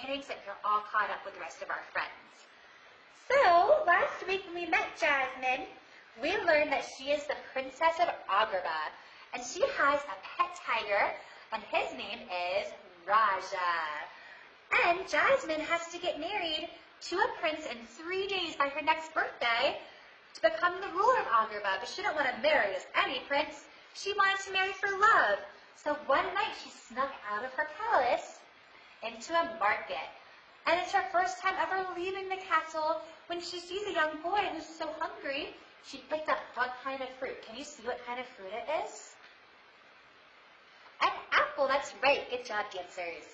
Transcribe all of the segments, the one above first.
getting so that you're all caught up with the rest of our friends. So, last week when we met Jasmine, we learned that she is the princess of Agrabah, and she has a pet tiger, and his name is Raja. And Jasmine has to get married to a prince in 3 days by her next birthday to become the ruler of Agrabah, but she didn't want to marry just any prince. She wanted to marry for love. So one night she snuck out of her palace into a market. And it's her first time ever leaving the castle. When she sees a young boy who's so hungry, she picked up what kind of fruit? Can you see what kind of fruit it is? An apple, that's right. Good job, dancers.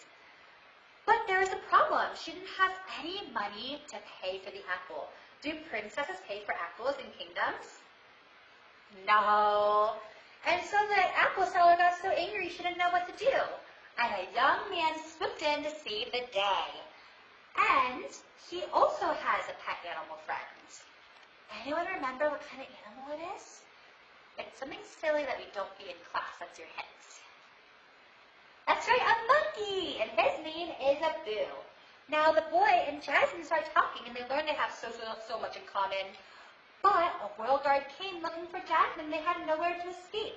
But there was a problem. She didn't have any money to pay for the apple. Do princesses pay for apples in kingdoms? No. And so the apple seller got so angry she didn't know what to do. And a young man swooped in to save the day. And he also has a pet animal friend. Anyone remember what kind of animal it is? It's something silly that we don't get in class. That's your hint. That's right, a monkey! And his name is Abu. Now the boy and Jasmine start talking and they learn they have so much in common. But a royal guard came looking for Jasmine. They had nowhere to escape.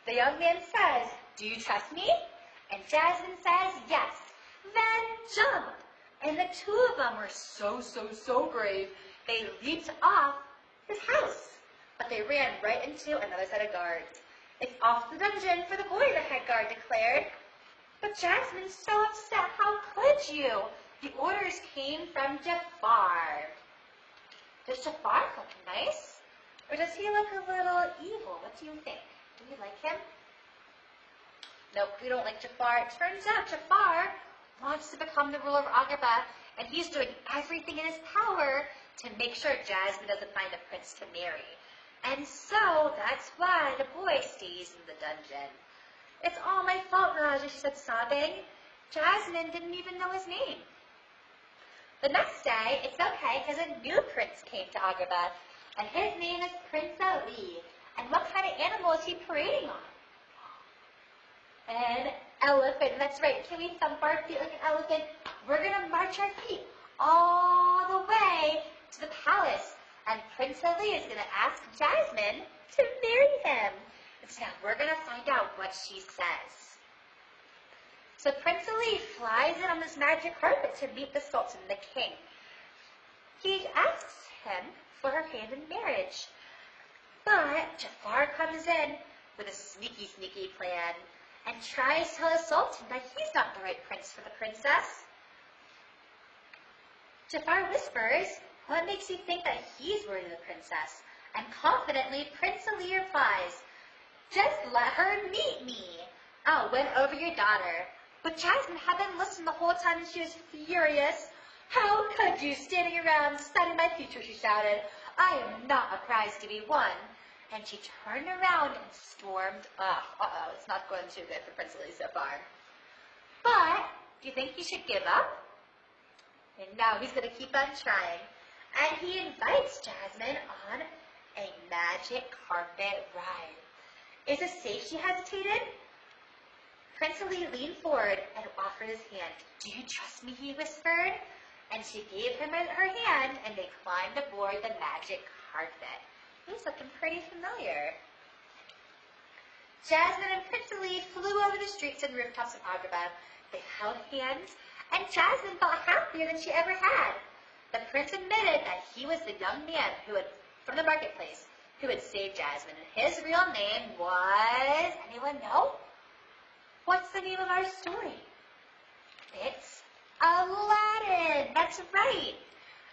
The young man says, "Do you trust me?" And Jasmine says, "Yes." Then jump. And the two of them were so brave. They leaped off his house. But they ran right into another set of guards. "It's off the dungeon for the boy," the head guard declared. But Jasmine's so upset. How could you? The orders came from Jafar. Does Jafar look nice? Or does he look a little evil? What do you think? Do you like him? Nope, we don't like Jafar. It turns out Jafar wants to become the ruler of Agrabah, and he's doing everything in his power to make sure Jasmine doesn't find a prince to marry. And so that's why the boy stays in the dungeon. "It's all my fault, Raja," she said, sobbing. Jasmine didn't even know his name. The next day, it's okay because a new prince came to Agrabah, and his name is Prince Ali. And what kind of animal is he parading on? An elephant. That's right. Can we thump our feet like an elephant? We're going to march our feet all the way to the palace. And Prince Ali is going to ask Jasmine to marry him. And so now we're going to find out what she says. So Prince Ali flies in on this magic carpet to meet the Sultan, the king. He asks him for her hand in marriage. But Jafar comes in with a sneaky plan and tries to tell the Sultan that he's not the right prince for the princess. Jafar whispers, "What makes you think that he's worthy of the princess?" And confidently, Prince Ali replies, "Just let her meet me. I'll win over your daughter." But Jasmine hadn't listened the whole time and she was furious. "How could you, standing around studying my future," she shouted. "I am not a prize to be won." And she turned around and stormed off. It's not going too good for Prince Ali so far. But, do you think he should give up? And now he's going to keep on trying. And he invites Jasmine on a magic carpet ride. "Is it safe?" she hesitated. Prince Ali leaned forward and offered his hand. "Do you trust me?" he whispered. And she gave him her hand, and they climbed aboard the magic carpet. He's looking pretty familiar. Jasmine and Prince Ali flew over the streets and rooftops of Agrabah. They held hands, and Jasmine felt happier than she ever had. The prince admitted that he was the young man from the marketplace who had saved Jasmine, and his real name was, anyone know? What's the name of our story? It's Aladdin. That's right.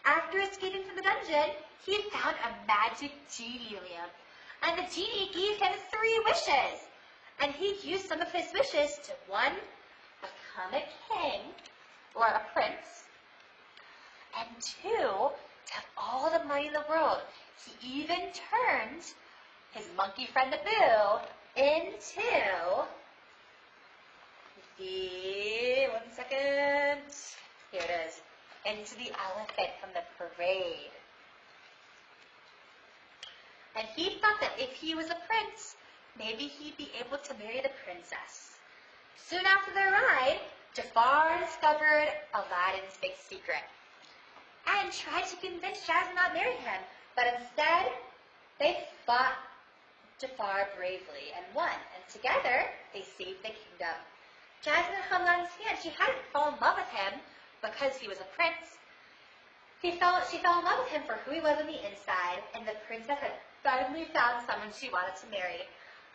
After escaping from the dungeon, he found a magic genie lamp, and the genie gave him 3 wishes. And he used some of his wishes to, 1, become a king or a prince, and 2, to have all the money in the world. He even turned his monkey friend Abu into one second, here it is, into the elephant from the parade. And he thought that if he was a prince, maybe he'd be able to marry the princess. Soon after their ride, Jafar discovered Aladdin's big secret and tried to convince Jasmine not to marry him, but instead they fought Jafar bravely and won, and together they saved the kingdom. Jasmine hung on his hand. She hadn't fallen in love with him because he was a prince. She fell in love with him for who he was on the inside, and the princess had finally found someone she wanted to marry.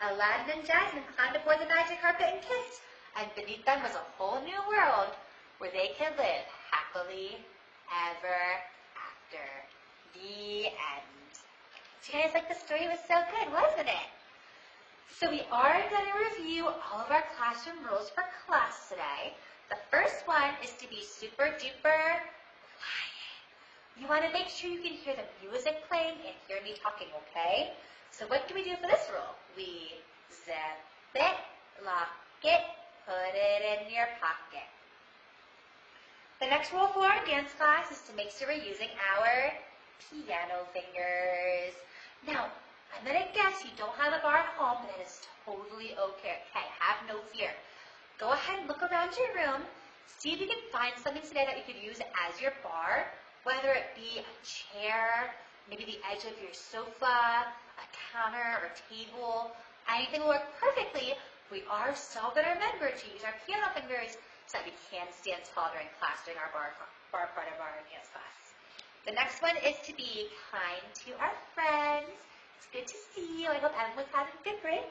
Aladdin and Jasmine climbed aboard the magic carpet and kissed, and beneath them was a whole new world where they could live happily ever after. The end. Do you guys like the story? It was so good, wasn't it? So we are going to review all of our classroom rules for class today. The first one is to be super duper quiet. You want to make sure you can hear the music playing and hear me talking, okay? So what do we do for this rule? We zip it, lock it, put it in your pocket. The next rule for our dance class is to make sure we're using our piano fingers. Now, I'm going to guess you don't have a bar at home, but that is totally okay. Okay, have no fear. Go ahead and look around your room. See if you can find something today that you could use as your bar, whether it be a chair, maybe the edge of your sofa, a counter or table. Anything will work perfectly. We are still going to remember to use our piano fingers so that we can stand tall during class, during our bar part of our dance class. The next one is to be kind to our friends. It's good to see you. I hope everyone's having a good break.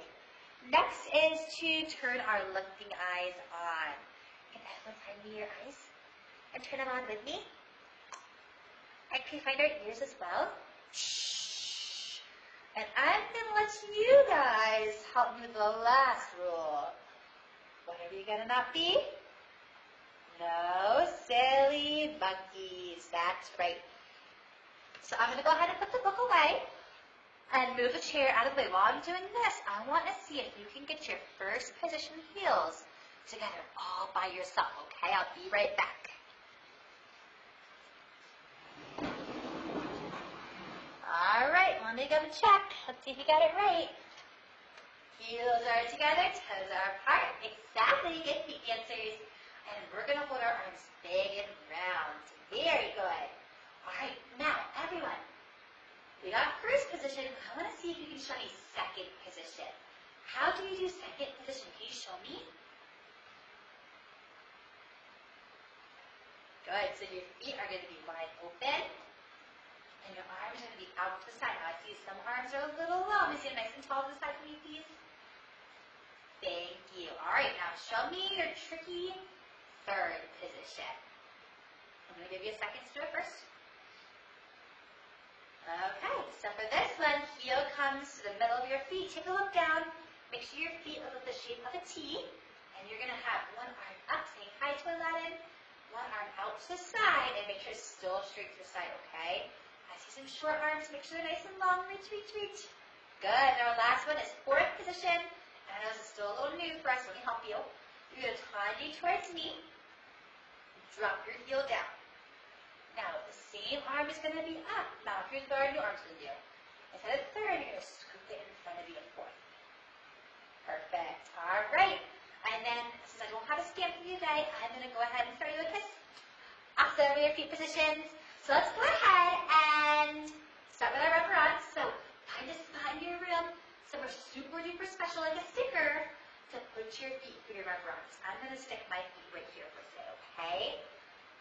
Next is to turn our looking eyes on. Can everyone find me your eyes? And turn them on with me. And can you find our ears as well? Shh. And I'm going to let you guys help me with the last rule. What are we going to not be? No silly monkeys. That's right. So I'm going to go ahead and put the book away and move the chair out of the way. While I'm doing this, I want to see if you can get your first position heels together all by yourself, okay? I'll be right back. All right, let me go check. Let's see if you got it right. Heels are together, toes are apart. Exactly, good feet dancers. And we're going to hold our arms big and round. Very good. All right, now, everyone, we got first position. I want to see if you can show me second position. How do you do second position? Can you show me? Good. So your feet are going to be wide open, and your arms are going to be out to the side. Now I see some arms are a little low. Let me see them nice and tall to the side for me, please. Thank you. All right, now show me your tricky third position. I'm going to give you a second to do it first. Okay, so for this one, heel comes to the middle of your feet. Take a look down. Make sure your feet look like the shape of a T. And you're going to have one arm up, saying hi to Aladdin. One arm out to the side, and make sure it's still straight to the side, okay? I see some short arms. Make sure they're nice and long. Reach, reach, reach. Good. And our last one is fourth position. And I know this is still a little new for us. Let me help you. You're going to tie you towards me. Drop your heel down. Now, the same arm is going to be up. Now, if you're third, your arm's going to do. Instead of third, you're going to scoop it in front of you at fourth. Perfect. All right. And then, since I don't have a stamp for you today, I'm going to go ahead and start you with this. Awesome. Your feet positions. So let's go ahead and start with our reference. So find a spot in your room, somewhere super duper special, like a sticker, to put your feet for your reference. I'm going to stick my feet right here for today, okay?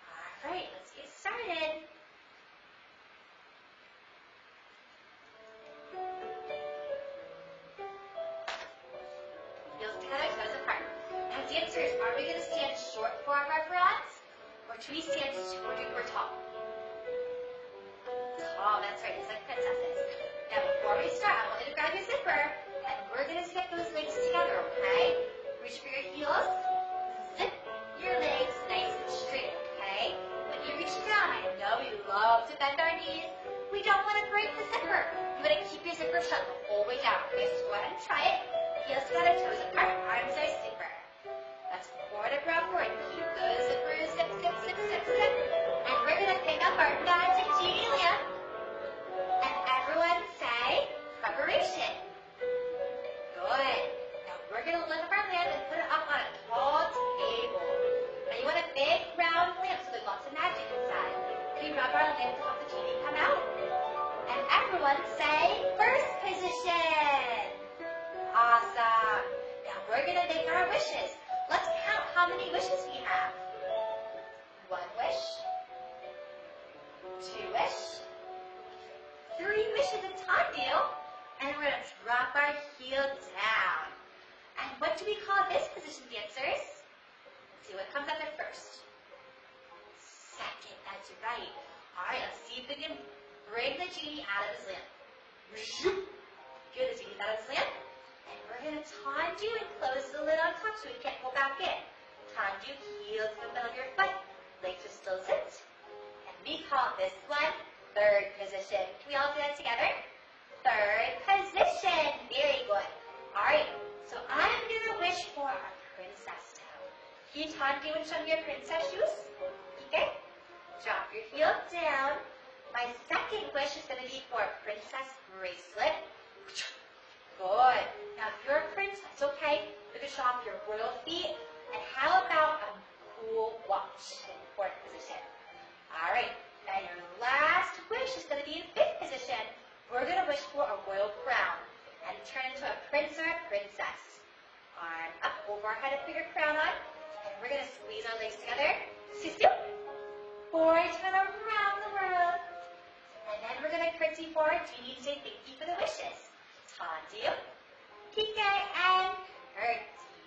All right, let's get started. Heels together, toes apart. Now, dancers, are we going to stand short for our reference, or should we stand super duper tall? Tall, that's right, just like princesses. Now, before we start, I want you to grab your zipper, and we're going to zip those legs together, okay? Reach for your heels, zip your legs nice and straight, okay? When you reach down, I know you love to bend our knees. We don't want to break the zipper. You want to keep your zipper shut the whole way down. Okay, so go ahead and try it. Heels together, toes apart, arms are zipper. That's forward and backward. Keep those zippers, zip, zip, zip, zip, zip. And we're going to pick up our magic genie lamp. And everyone say, preparation. Good. Now we're going to lift up our lamp and put it up on a tall table. Everyone say first position. Awesome. Now we're going to make our wishes. Let's count how many wishes we have. 1 wish, 2 wish, 3 wishes in Tandu, and we're going to drop our heel down. And what do we call this position, dancers? Let's see what comes up there first. Second, that's right. All right, let's see if we can bring the genie out of his lamp. Good, the genie's out of his lamp. And we're going to Tandu and close the lid on top so we can't go back in. Tandu, heel to the middle of your foot. Legs are still zipped. And we call this one third position. Can we all do that together? Third position. Very good. All right, so I'm going to wish for our princess now. Can you Tandu and show me your princess shoes? Okay. Drop your heel down. My second wish is going to be for a princess bracelet. Good. Now, if you're a princess, okay, you can show off your royal feet. And how about a cool watch in fourth position? All right. Now, your last wish is going to be in fifth position. We're going to wish for a royal crown and turn into a prince or a princess. Arm up over our head and put your crown on. And we're going to squeeze our legs together. Forward, turn around the world. And then we're going to curtsy forward. Genie, say thank you for the wishes. Tandu, Pike, and curtsy.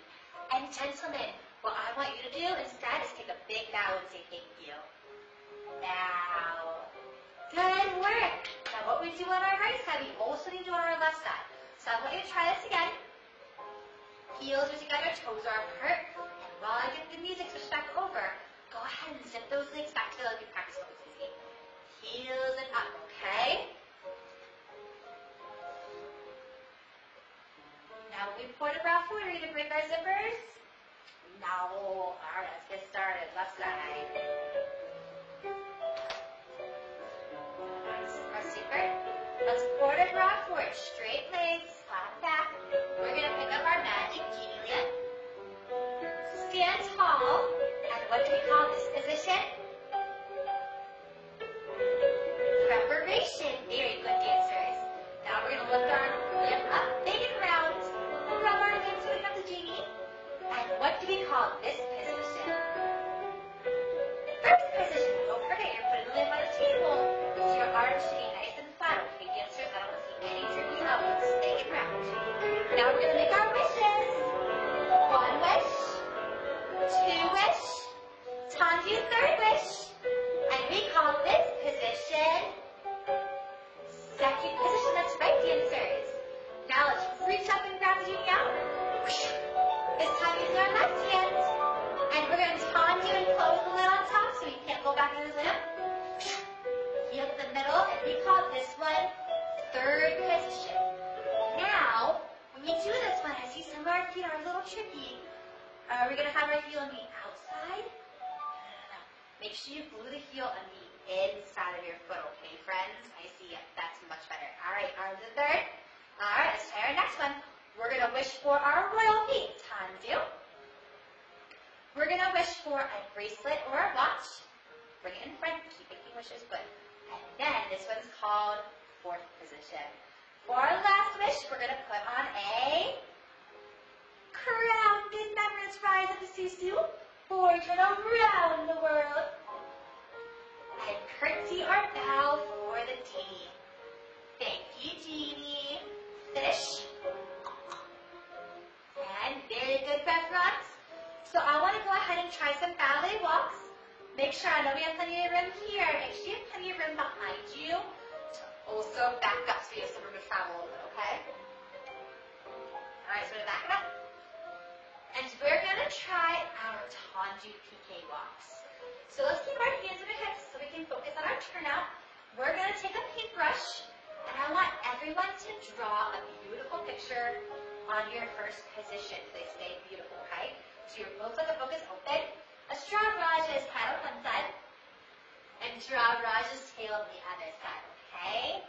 And gentlemen, what I want you to do instead is take a big bow and say thank you. Now, good work. Now what we do on our right side, we also need to do on our left side. So I want you to try this again. Heels are together, toes are apart. And while I get the music switch back over, go ahead and zip those legs back to like you practice what was easy. Heels and up, okay? Now we point around forward, ready to break our zippers? No. All right, let's get started. Left side. Our zipper. Let's quarter bra forward, straight legs, flat back. We're going to pick up our magic genie lamp. Stand tall. And what do we call this position? Preparation. Very good, dancers. Now we're going to lift our lamp up, big and round. Rub our hands so we got the genie. And what do we call this position? First position. Don't forget, you're putting the lamp on the table. So your arms should be nice and flat. Okay, dancers, I don't want to see any drippy elbows. Big and round. Now we're going to make our wishes. 1 wish. 2 wish. Tandu, third wish. And we call this position second position. That's right, dancers. Now let's reach up and grab the genie out. This time using our left hand. And we're going to Tandu and close the lid on top so we can't go back in the lamp. Heel to the middle, and we call this one third position. Now, when we do this one, I see some of our feet are a little tricky. Are we going to have our heel on the outside? No. Make sure you glue the heel on the inside of your foot, okay, friends? I see it. That's much better. All right, arms to third. All right, let's try our next one. We're going to wish for our royal feet. Tandu. We're going to wish for a bracelet or a watch. Bring it in front. Keep making wishes good. And then this one's called fourth position. For our last wish, we're going to put on a crown. Remember, let's rise up the susu. Forward, turn around the world. And curtsy or bow for the genie. Thank you, genie. Finish. And very good, restaurants. So I want to go ahead and try some ballet walks. Make sure, I know we have plenty of room here. Make sure you have plenty of room behind you to also back up so you have some room to travel a little bit, okay? All right, so we're going to back it up. And we're going to try our Tandu PK walks. So let's keep our hands on our hips so we can focus on our turnout. We're going to take a paintbrush, and I want everyone to draw a beautiful picture on your first position. They stay beautiful, okay? So your both of the book is open. A straw Raj's head on one side, and draw Raj's tail on the other side, okay?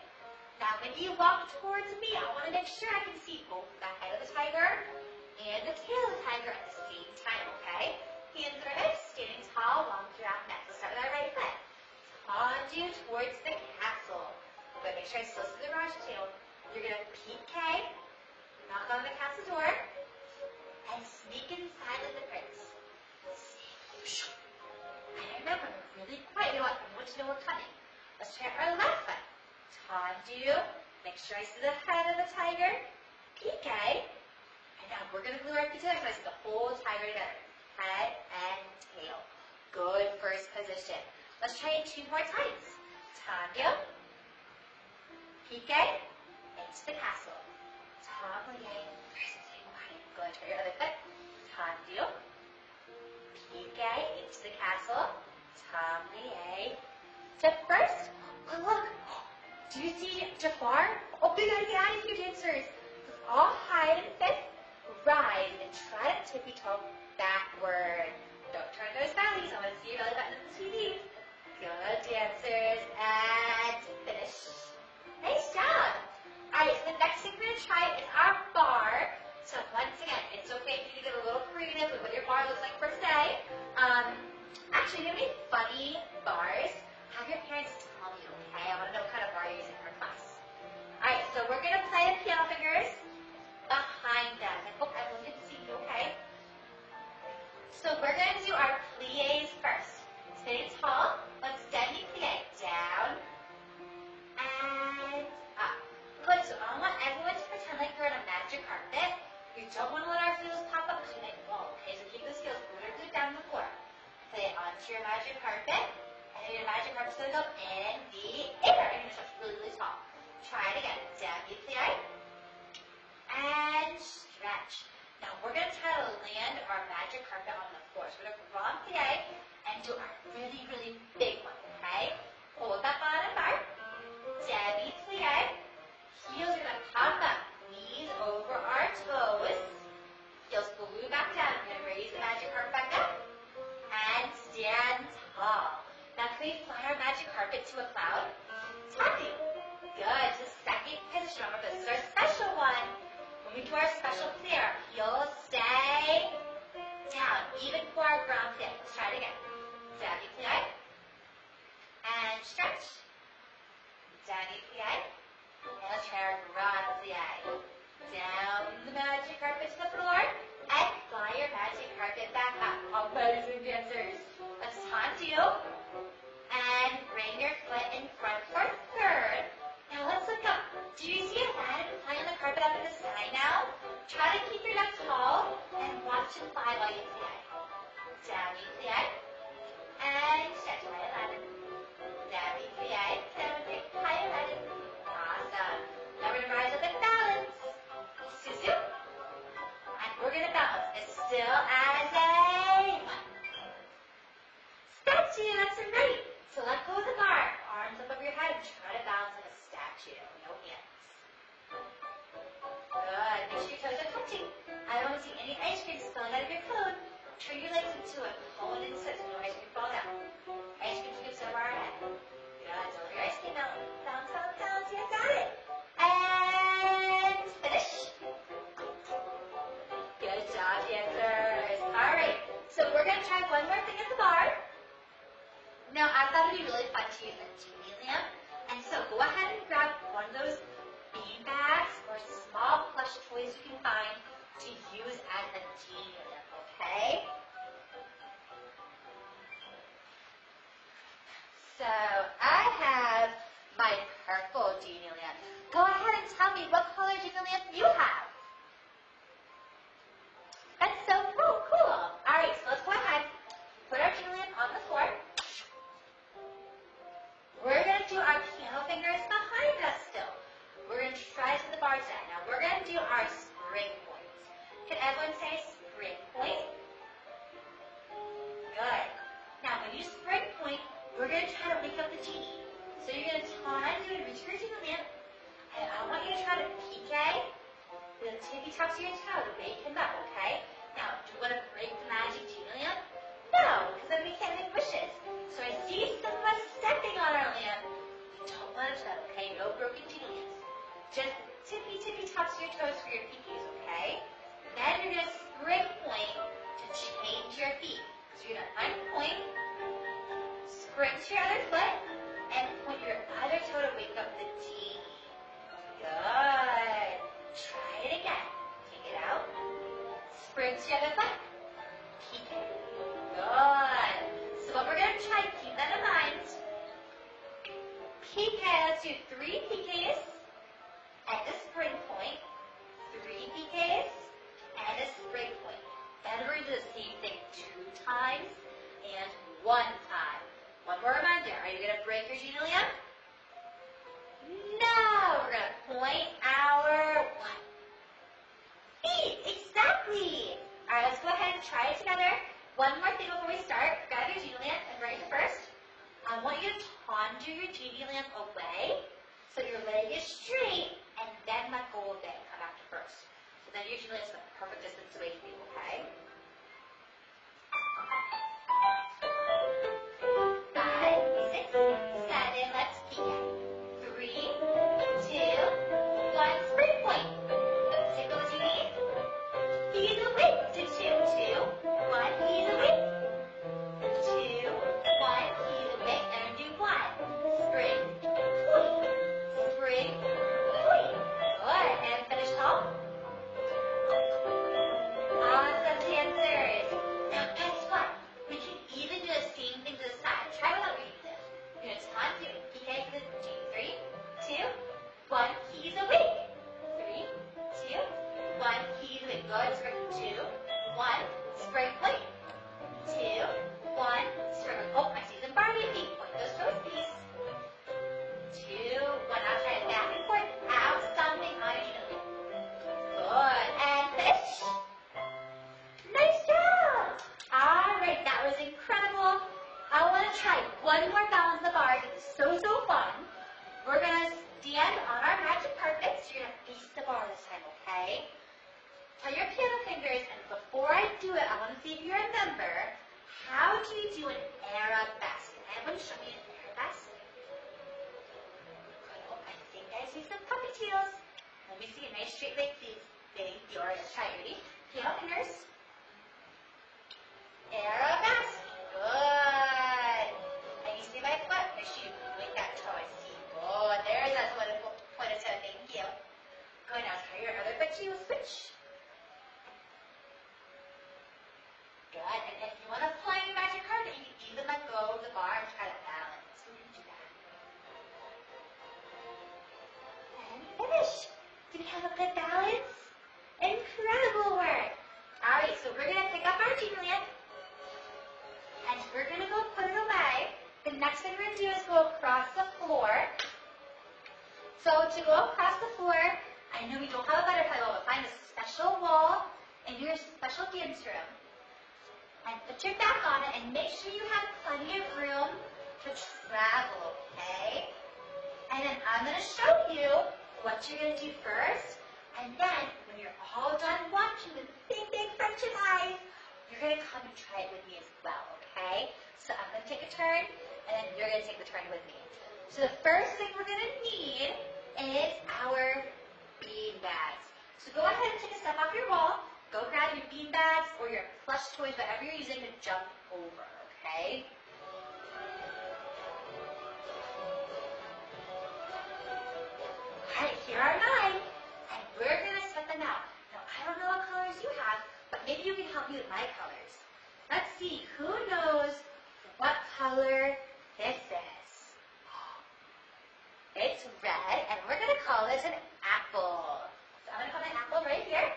Now when you walk towards me, I want to make sure I can see both the head of the tiger and the tail of the tiger at the same time, okay? Hands on our hips, standing tall, long giraffe neck. Let's start with our right foot. Tandu towards the castle. good. Make sure I still see the garage too. You're going to PK, knock on the castle door, and sneak inside with the prince. And remember, really quiet. You know what? I want you to know we're coming. Let's try our left foot. Tendu. Make sure I see the head of the tiger. PK. And now we're going to glue our feet together so I see the whole tiger together. Head and tail. Good first position. Let's try it 2 more times. Tendu. PK. Into the castle. Tendu. Good. Try your other foot. Tendu. PK. Into the castle. Tendu. Step first. Oh, look. Do you see Jafar? Oh, we gotta get out of here, dancers. Let's all hide and fit. Rise and try to tippy-toe backward. Don't turn those bellies. I want to see your belly button on the TV. Good, dancers. And finish. Nice job. All right, so the next thing we're going to try is our bar. So once again, it's okay if you get a little creative with what your bar looks like for today. Actually, if you have any funny bars, have your parents tell me, okay? I want to know what kind of bar you're using for class. All right, so we're going to play the piano fingers behind us. I hope everyone can see you, okay? So we're going to do our pliés first. Sitting tall, let's demi plie. Down and up. Good, so I want everyone to pretend like you're on a magic carpet. You don't want to let our heels pop up because you might fall, okay? So keep those heels rooted down the floor. Play it onto your magic carpet. And your magic carpet's going to go in the air. And you're supposed to really, really tall. Try it again. Demi plie. And stretch. Now we're going to try to land our magic carpet on the floor. So we're going to grand plie and do our really, really big one, okay? Hold that bottom bar. Demi plie. Heels are going to pop up. Knees over our toes. Heels glue back down. We're going to raise the magic carpet back up. And stand tall. Now can we fly our magic carpet to a cloud? Tapping. Good. To the second position. Remember, this is our special one. When we do our special plie, our heels stay down, even for our ground plie. Let's try it again. Demi plie. And stretch. Demi plie. And let's try our grand plie. Down the magic carpet to the floor. And fly your magic carpet back up. Amazing dancers. Let's tendu. And bring your foot in front for third. Now let's look up. Do you see Aladdin flying on the carpet up in the sky now? Try to keep your neck tall and watch him fly while you plie. Demi plie. And stretch by Aladdin. Demi plie. Demi plie Aladdin. Awesome. Now we're going to rise up and balance. Susu. And we're going to balance as still as a statue. That's right. So let go of the bar. Arms up over your head and try to balance like a statue. No hands. Good. Make sure your toes are touching. I don't want to see any ice cream spilling out of your cone. Turn your legs into a cone and sit so no ice cream fall down. Ice cream scoops over our head. Good. Don't let your ice cream out. Bounce, bounce, bounce. You got it. And finish. Good job, dancers. All right. So we're going to try one more thing at the bar. Now, I thought it would be really fun to use a genie lamp. And so go ahead and grab one of those bean bags or small plush toys you can find to use as a genie lamp, okay? So I have my purple genie lamp. Go ahead and tell me what color genie lamp you have. That's so cool, cool. All right, so let's go ahead. Put our genie lamp on the floor. We're going to do our piano fingers behind us still. We're going to try to the bar today. Now we're going to do our spring points. Can everyone say spring point? Good. Now when you spring point, we're going to try to wake up the genie. So you're going to try to reach your genie lamp. And I want you to try to PK the tippy tops of your toe to wake him up, okay? Now, do you want to break the magic genie lamp? No, because then we can't make wishes. So I see some of us stepping on our lamp. We don't want to step, okay? No broken genie lamps. Just tippy tops of your toes for your pinkies, okay? Then you're going to spring point to change your feet. So you're going to unpoint, spring to your other foot, and point your other my toe to wake up the D. Good. Try it again. Take it out. Spring to the other foot. PK. Good. So what we're going to try, keep that in mind. PK, let's do 3 PKs and a spring point. 3 PKs and a spring point. And we're going to do the same thing 2 times and 1 time. One more reminder. Are you going to break your Julia? No. We're going to point our what? Feet. Exactly. All right, let's go ahead and try it together. One more thing before we start. Grab your genie lamp and right first. I want you to conjure your genie lamp away so your leg is straight and then let go of it and come after first. So then your genie lamp's the perfect distance away from you, okay? 5, 6, 7, let's begin. 3, 2, 1, spring point. Tickle genie. He's awake to 2, 2, 1, he's awake. 2, 1, he's awake, and do 1. Spring, point. Spring, point. Good, and finish off. Awesome dancers. Now guess what? We can even do the same thing to the side. Try without reading this. You're going to time do it. PK to the G. 3, 2, 1, he's awake. 3, 2, 1, he's awake. Good, spring, 2, 1, spring, point. 2, 1, spring. Oh, I see some Barbie feet. Point those toes, please. 2, 1. I'll try it back and forth. Out, something on your genie. Good. And finish. Nice job. All right, that was incredible. I want to try one more balance the bar. It's so fun. We're going to stand on our magic carpet. So you're going to face the bar this time, okay? Try your piano fingers, and before I do it, I want to see if you remember, how do you do an arabesque? Can anyone show me an arabesque? Good. Oh, I think I see some puppy tails. Let me see a nice straight leg, please. Thank you. All right, let's try. Ready? Piano fingers. Arabesque. Good. And you see my foot? Make sure you point that toe. I see. Good. There's that point of toe. Thank you. Good. Now try your other foot too. Switch. Good. And if you want to fly your magic carpet, you can even let go of the bar and try to balance. So we can do that. And finish. Did you have a good balance? Incredible work. All right, so we're going to pick up our genie lamp. And we're going to go put it away. The next thing we're going to do is go across the floor. So to go across the floor, I know we don't have a butterfly wall, but find a special wall in your special dance room. And put your back on it and make sure you have plenty of room to travel, okay? And then I'm going to show you what you're going to do first. And then when you're all done watching with big friendship eyes, you're going to come and try it with me as well, okay? So I'm going to take a turn, and then you're going to take the turn with me. So the first thing we're going to need is our bean bags. So go ahead and take a step off your wall. Go grab your bean bags or your plush toys, whatever you're using to jump over, okay? All right, here are mine. And we're going to set them out. Now, I don't know what colors you have, but maybe you can help me with my colors. Let's see, who knows what color this is? It's red, and we're going to call this an apple. So I'm going to put my apple right here.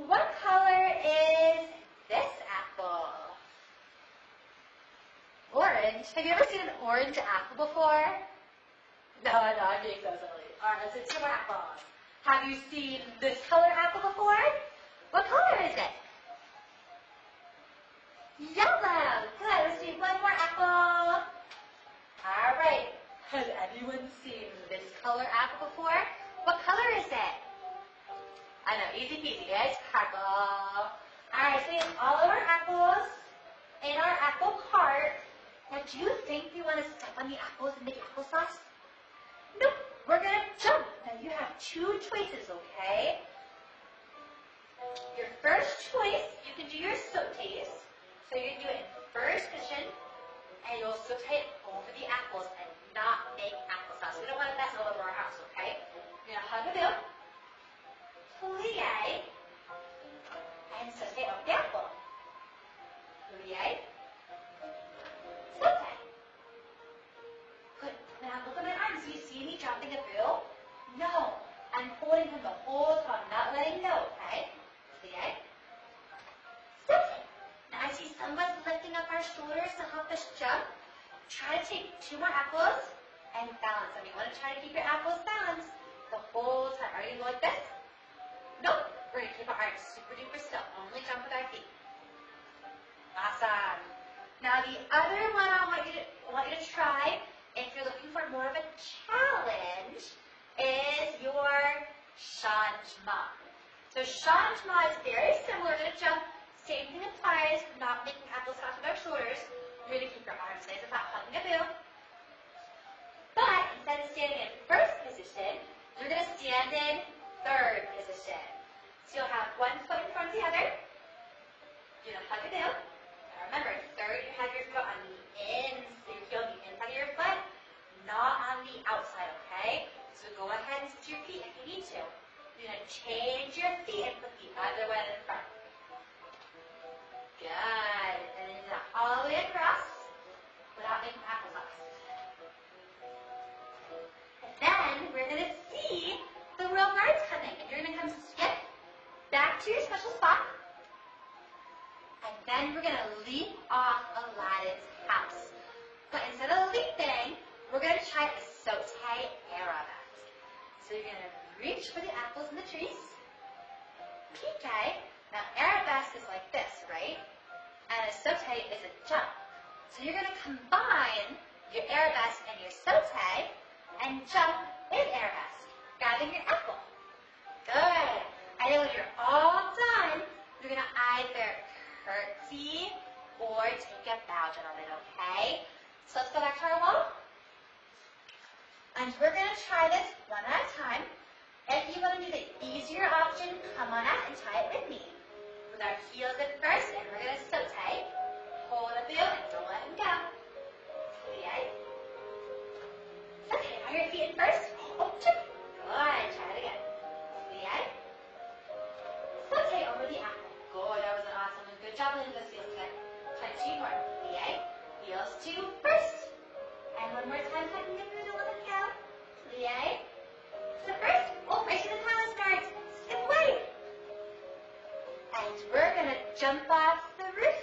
What color is this apple? Orange. Have you ever seen an orange apple before? No, I'm being so silly. All right, let's do 2 more apples. Have you seen this color apple before? What color is it? Yellow. Good. Let's do 1 more apple. All right. Has anyone seen this color apple before? What color is it? I know, easy peasy. It's purple. All right, so we have all of our apples in our apple cart. Now, do you think we want to step on the apples and make applesauce? Nope. We're going to jump. Now, you have 2 choices, okay? Your first choice, you can do your sautés. So you can do it in first position And you'll saute over the apples and not make applesauce. We don't want to mess all over our house, okay? You're going to hug a bill, plie, and saute over the apple. Plie, saute. Good. Now look at my arms. Do you see me dropping a bill? No. I'm holding him the whole time, not letting go, okay? Plie, saute. Now I see some of us lifting up our shoulders to help us jump. Try to take 2 more apples and balance them. You want to try to keep your apples balanced the whole time. Are you going to go like this? Nope. We're going to keep our arms super duper still. Only jump with our feet. Awesome. Now the other one I want you to try, if you're looking for more of a challenge, is your changement. So changement is very similar to jump. Same thing applies, not making applesauce with our shoulders. You're going to keep your arms nice and flat, hugging a boo. But instead of standing in first position, you're going to stand in third position. So you'll have one foot in front of the other. You're going to hug a boo. Now remember, third, you have your foot on the heel on the inside of your foot, not on the outside, okay? So go ahead and sit your feet if you need to. You're going to change your feet and put the other one in front. Good. And then all the way across without making applesauce. And then we're going to see the real guards coming. And you're going to come skip back to your special spot. And then we're going to leap off Aladdin's house. But instead of leaping, we're going to try a saute arabesque. So you're going to reach for the apples in the trees. Pique. Now arabesque is like this, right? And a saute is a jump. So you're going to combine your arabesque and your saute and jump with arabesque, grabbing your apple. Good. And then when you're all done, you're going to either curtsy or take a bow, gentlemen, okay? So let's go back to our wall. And we're going to try this one at a time. If you want to do the easier option, come on out and try it with me. With our heels in first, and we're going to saute. Hold a boo and don't let him go. Plie. Okay, on your feet in first. Oh, jump. Good. Try it again. Plie. Saute over the apple. Good. That was an awesome one. Good job letting those heels get. Try 2 more. Plie. Heels to first. And one more time, hugging the boo. Don't let him go. Plie. So first. Oh, right to the palace guards. Skip away. And we're going to jump off the roof.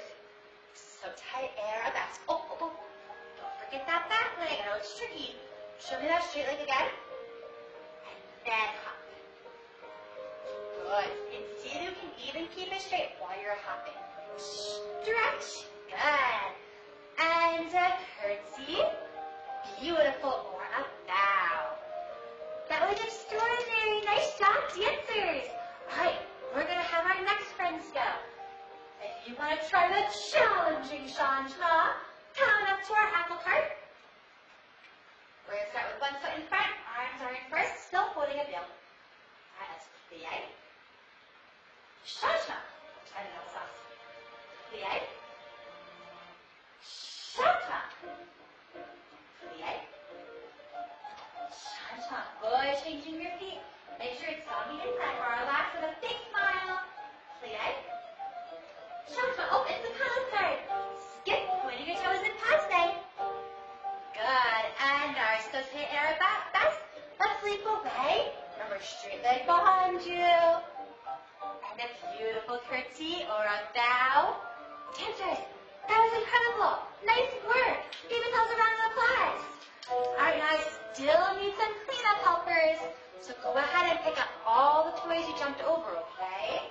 Saute arabesque. Oh. Don't forget that back leg. I know it's tricky. Show me that straight leg again. And then hop. Good. And see if you can even keep it straight while you're hopping. Stretch. Good. And a curtsy. Beautiful. Or a bow. That was extraordinary. Nice job, dancers. All right. We're going to have our next friends go. If you want to try the challenging changement, come on up to our apple cart. We're going to start with one foot in front, arms are in first, still holding a bill. All right, let's plie. Changement. Try the applesauce. Plie. Changement. Plie. Changement. Good, changing your feet. Make sure it's on the inside or relax with a big smile. Plie. Changement. Oh, it's the palace card. Skip, pointing your toes and passe. Good. And our saute arabesque. Let's leap away. Remember, straight leg behind you. And a beautiful curtsy or a bow. Dancers, that was incredible. Nice work. Give yourselves a round of applause. All right, now I still need some cleanup helpers. So go ahead and pick up all the toys you jumped over, okay?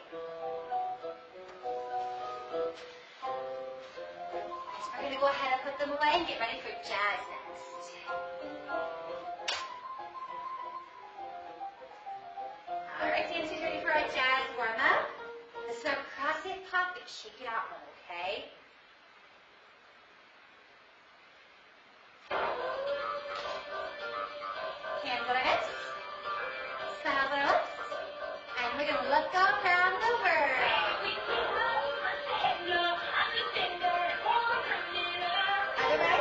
So we're going to go ahead and put them away and get ready for jazz next. All right, dancers, ready for our jazz warm-up? This is our cross it, pop it, shake it out one, okay? Hands on our hips. Smile on our lips. And we're going to look around the world. Other way.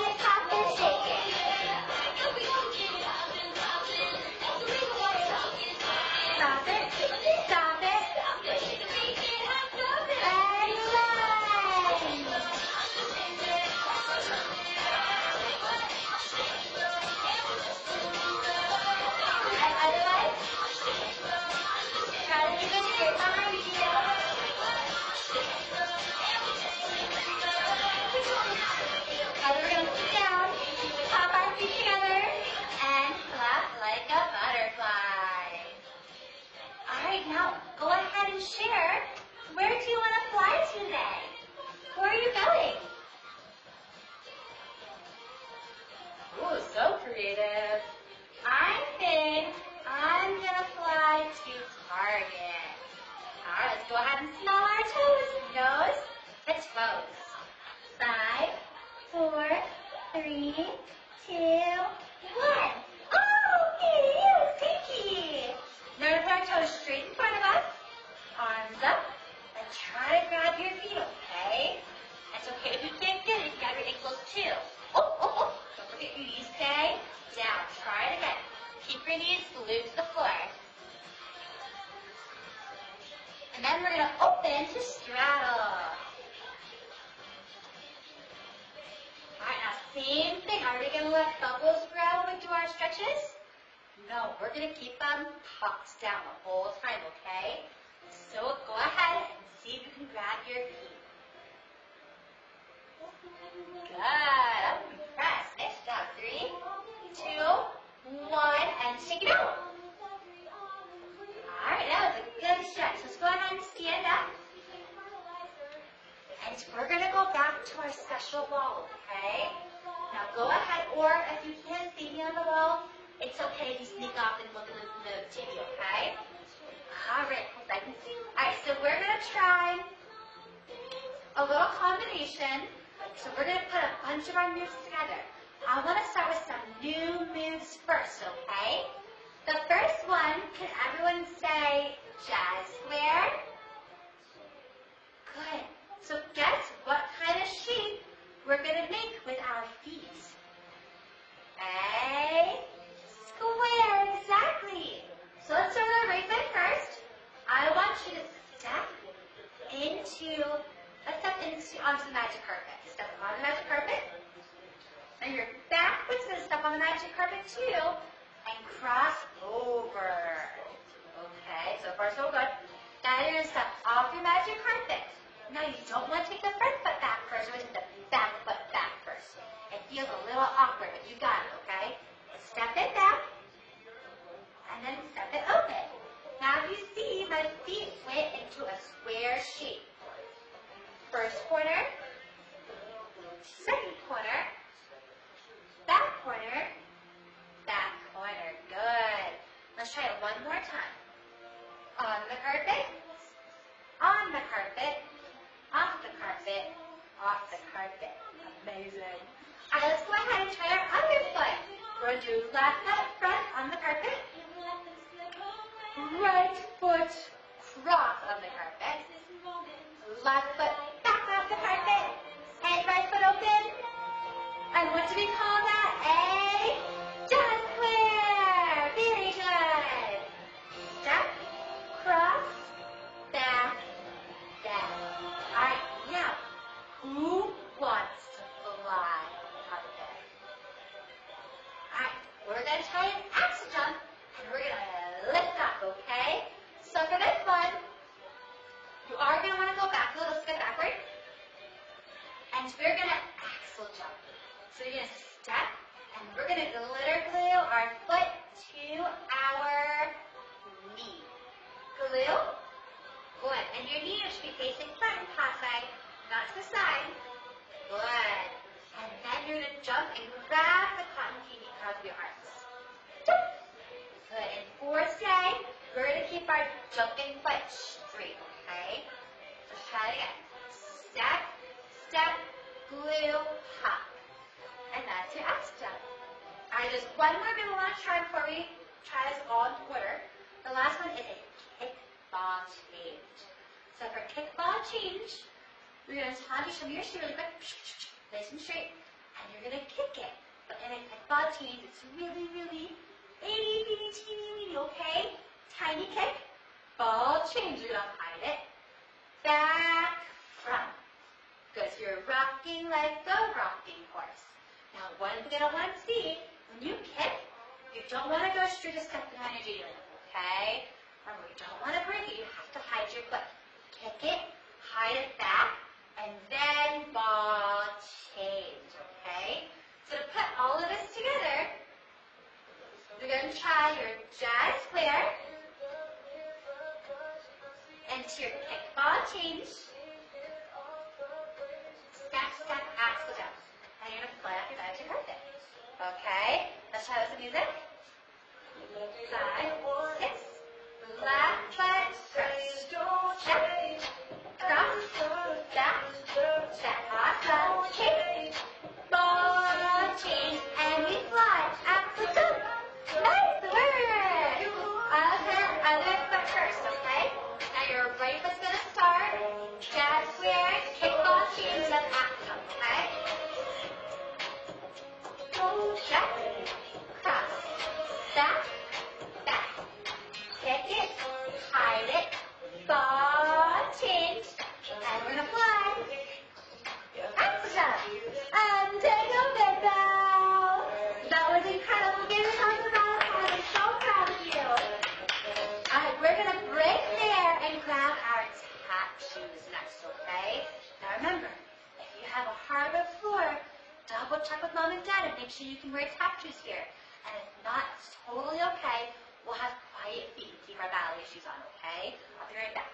it, pop it, shake it. Stop it, stop it, and run. And other leg. Try to keep it straight behind you. Now we're going to sit down, pop our feet together, and flap like a butterfly. Alright, now go ahead and share. Where do you want to fly today? Where are you going? Ooh, so creative. I think I'm going to fly to Target. Alright, let's go ahead and smell our toes. Nose to toes. 5, 4, 3, 2, 1. Oh, Pinky! Now to put our toes straight in front of us. Arms up. And try to grab your feet, okay? It's okay if you can't get it. You got your ankles too. Oh. Don't forget your knees, okay? Down. Try it again. Keep your knees glued to the floor. And then we're going to open to straddle. Alright, now same thing. Are we going to let elbows grow when we do our stretches? No, we're going to keep them tucked down the whole time, okay? So go ahead and see if you can grab your feet. Good. I'm impressed. Nice job. 3, 2, 1, and shake it out. Alright, that was a good stretch. Let's go ahead and stand up. And we're going to go back to our special ball, okay? Now go ahead, or if you can't see me on the wall, it's okay if you sneak off and look at the TV, okay? Alright, I can see. Alright, so we're going to try a little combination. So we're going to put a bunch of our moves together. I want to start with some new moves first, okay? The first one, can everyone say jazz square? Good. So guess what kind of shape we're going to make with our feet? A square, exactly. So let's start with our right leg first. I want you to step onto the magic carpet. Step on the magic carpet. And your back foot's going to step on the magic carpet too. And cross over. Okay, so far so good. Now you're going to step off your magic carpet. Now you don't want to take the front foot back first. You want to take the back foot back first. It feels a little awkward, but you got it, okay? Step it back. And then step it open. Now you see my feet went into a square shape. First corner, second corner, back corner, back corner. Good. Let's try it one more time. On the carpet, on the carpet, off the carpet, off the carpet. Amazing. All right, let's go ahead and try our other foot. We're going to do left foot front on the carpet, right foot cross on the carpet, left foot back off the carpet, and right foot open. And what do we call that? A jazz square. Very good. Step, cross, back, back. All right, now, who wants to fly out of there? All right, we're going to try an axle jump, and we're going to lift up, okay? So for this one, you are going to want to go back a little step backward, and we're going to axle jump. So you're going to step, and we're going to glitter glue our foot to our knee. Glue. Good. And your knee should be facing front and pass side, not to the side. Good. And then you're going to jump and grab the cotton candy across your arms. Jump. Good. And for today, we're going to keep our jumping foot straight, okay? Let's try it again. Step, step, glue, hop. And that's your axle jump. All right, there's one more we want to try before we try this all in order. The last one is a kickball change. So for kickball change, we're going to have you show me your shoe really quick, nice and straight, and you're going to kick it. But in a kickball change, it's really, really itty bitty teeny weeny, okay? Tiny kick, ball change, you're going to hide it. Back, front. Because you're rocking like a rocking horse. Now, one thing I want to see, when you kick, you don't want to go straight a step behind your G-line, okay? Remember, you don't want to break it. You have to hide your foot. Kick it, hide it back, and then ball change, okay? So to put all of this together, you're going to try your jazz square into your kick ball change, step, step, axel down. And you're going to fly off your magic carpet. Okay? Let's try with the music. 5, 6, left foot, first, step, cross, back, step, awesome, kick, ball, change, and we fly, axel jump. Nice work! Other foot first, okay? Now your right foot's going to start, jazz square, kick, ball, change, then axel, okay? Step, cross, back, back, kick it, hide it, ball, change, and we're going to fly. Axel jump, and tango bell. That was incredible. Give yourself a round of applause. I'm so proud of you. All right, we're going to break there and grab our tap shoes next, okay? Now remember, if you have a hardwood floor, double check with mom and dad and make sure you can wear tap shoes here. And if not, it's totally okay. We'll have quiet feet and keep our ballet shoes on, okay? I'll be right back.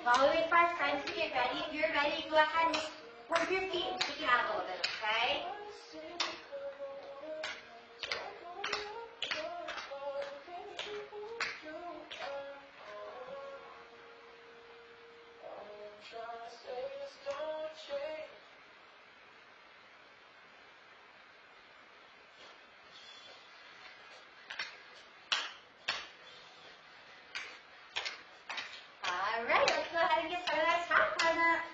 While we wait for our friends to get ready, if you're ready, go ahead and work your feet and kick it out a little bit, okay? All right, let's go ahead and get started on our tap warm-up.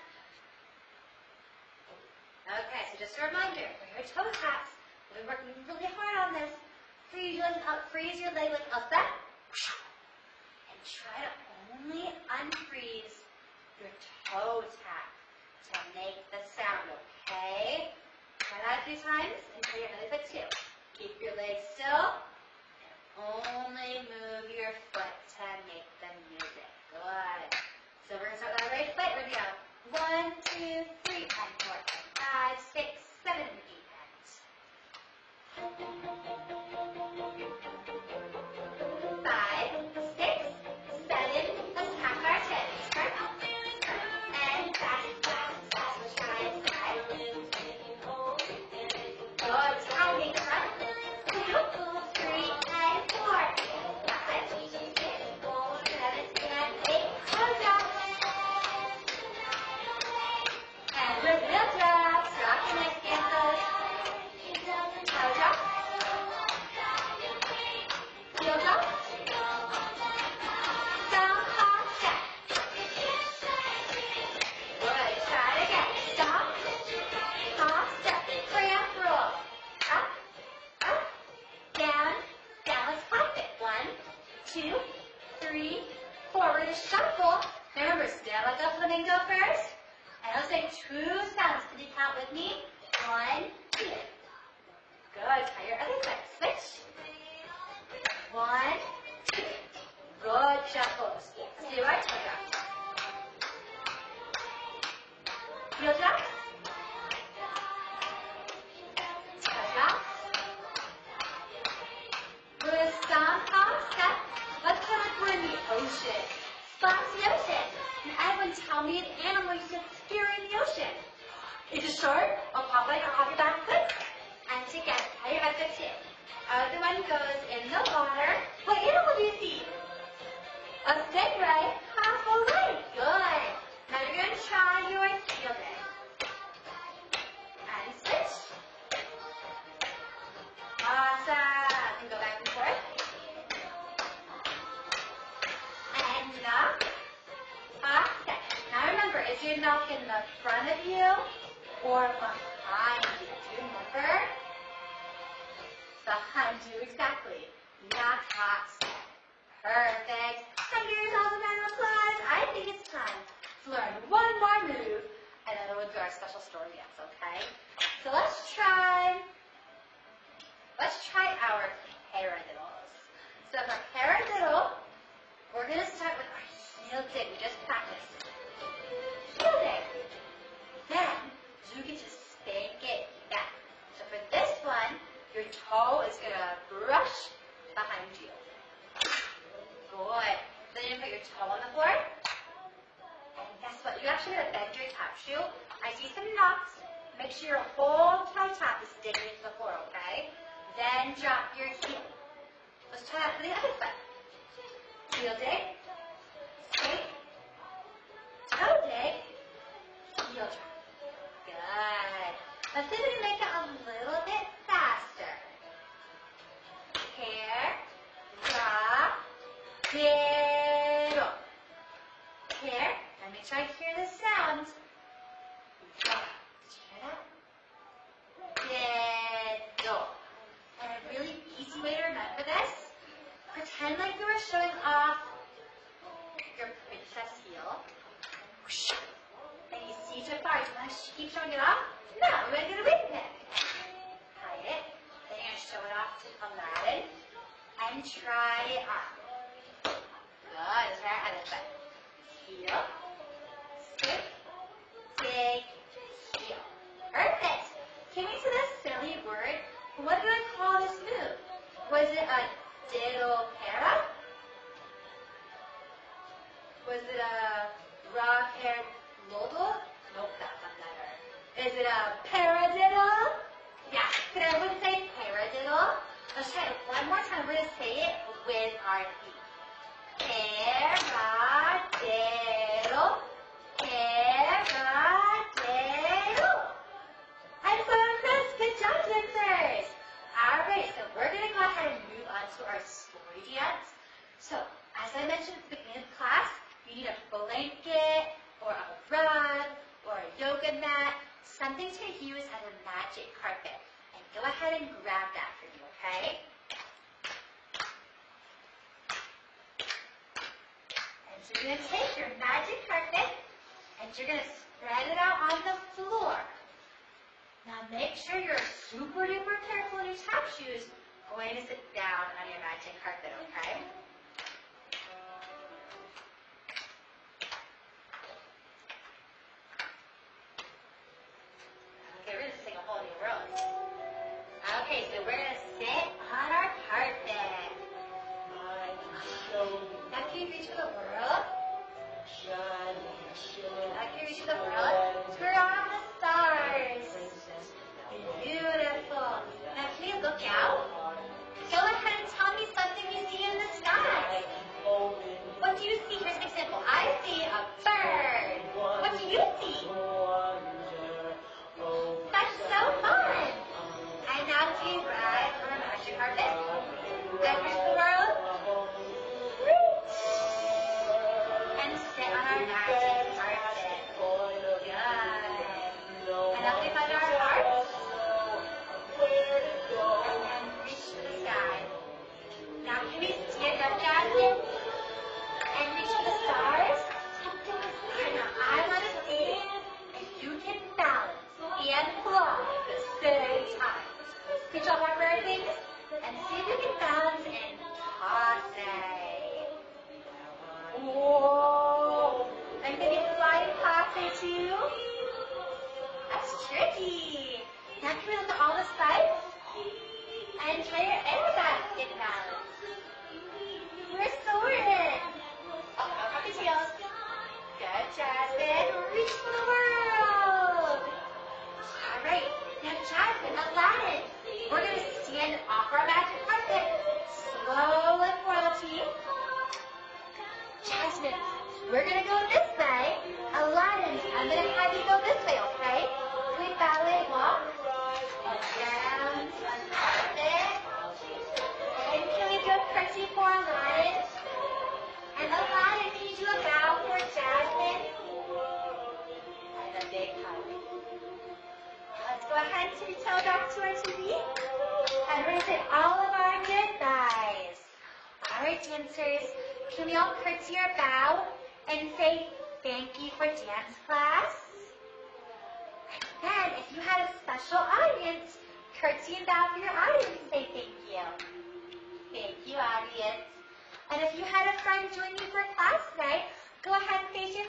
Okay, so just a reminder, for your toe taps, we're working really hard on this. Freeze your leg like up that, and try to only unfreeze your toe tap to make the sound, okay? Try that a few times and try your other foot too. Keep your legs still and only move your foot to make the music. Good. So we're going to start with our right foot. We're going to go 1, 2, 3, and 4, 5, 6, 7, 8, and 5, 6, 7. Let's tap our toes. Start up. And fast, fast, fast. We'll try and side. Good. Timing. 1, 2, 3, and 4. 5, 6, 7, and 8. Close up. And with heel drops, rock your neck ankles. Toe drop. Heel drop. Down, hop, step. Good. Try it again. Stop. Hop, step. Cramp, roll. Up, up, down, down. Let's pop it. 1, 2, 3, 4. We're going to shuffle. Remember, stand like a flamingo first. And I'll say 2 sounds. Can you count with me? 1, 2. Good. Try your other foot. Switch. 1, 2. Good shuffles. Let's do our toe drop. Heel drop. Toe drop. With some step, let's go like we're in the ocean. Splash the ocean. And everyone tell me an animal you should scare in the ocean. Is it short? Or pop like or pop your back foot? And together, how your back foot too. Other one goes in the water. What animal do you see? A stingray. Halfway. Good. Now you're going to try your heel dig. And switch. Awesome. And go back and forth. And knock. Awesome. Now remember, if you knock in the front of you or behind you, do you remember? Behind you, exactly. Knock, hot, step. Perfect. And give yourself a round of applause. I think it's time to learn one more move, and then we'll do our special story dance, okay? So let's try our paradiddles. So for paradiddle, we're going to start with our heel dig. We just practiced. Heel dig. Then you can just spank it back. So for this one, your toe is going to brush behind you. Good. Then you put your toe on the floor. And guess what? You're actually going to bend your top shoe. I see some knots. Make sure your whole tie top is digging into the floor, okay? Then drop your heel. Let's try that for the other foot. Heel dig. Spank. Toe dig. Heel drop. Good. Let's see if we can make it a little bit faster. Hair. Drop. Diddle. Here, let me try to hear the sound. Drop. Did you hear that? Diddle. And a really easy way to remember this, pretend like you were showing off your princess heel. And you see so far, do you want to keep showing it off? No, we're going to get away from it. Hide it. Then you're going to show it off to Aladdin. And try it on. Good. Let's try our other foot. Heel. Stick. Dig. Heel. Perfect. Can we say this silly word? What do I call this move? Was it a diddle para? Was it a rock-haired lodel? Nope, that's not better. Is it a paradiddle? Yeah. Can everyone say paradiddle? Let's try it one more time. We're going to say it with our feet. Paradiddle. Paradiddle. I'm so impressed. Good job, dancers. Alright, so we're going to go ahead and move on to our story dance. So, as I mentioned at the beginning of class, you need a blanket, or a rug, or a yoga mat, something to use as a magic carpet. And go ahead and grab that for me, okay? And you're going to take your magic carpet, and you're going to spread it out on the floor. Now make sure you're super duper careful in your tap shoes going to sit down on your magic carpet, okay? Okay, we're going to sing a whole new world. Okay, so we're going to sit on our carpet. Now can you reach for the world? Now can you reach for the world? Turn on the stars. Beautiful. Now can you look out? Go ahead and tell me something you see in the sky. We're going to go this way. Aladdin, I'm going to have you go this way, okay? Can we ballet walk? Down, perfect. And can we do a curtsy for Aladdin? And Aladdin, can you do a bow for Jasmine? And a big hug. Let's go ahead and tiptoe back to our TV. And we're going to say all of our goodbyes. All right, dancers, can we all curtsy or bow and say thank you for dance class? And then, if you had a special audience, curtsy and bow for your audience and say thank you. Thank you, audience. And if you had a friend join you for class today, go ahead and face your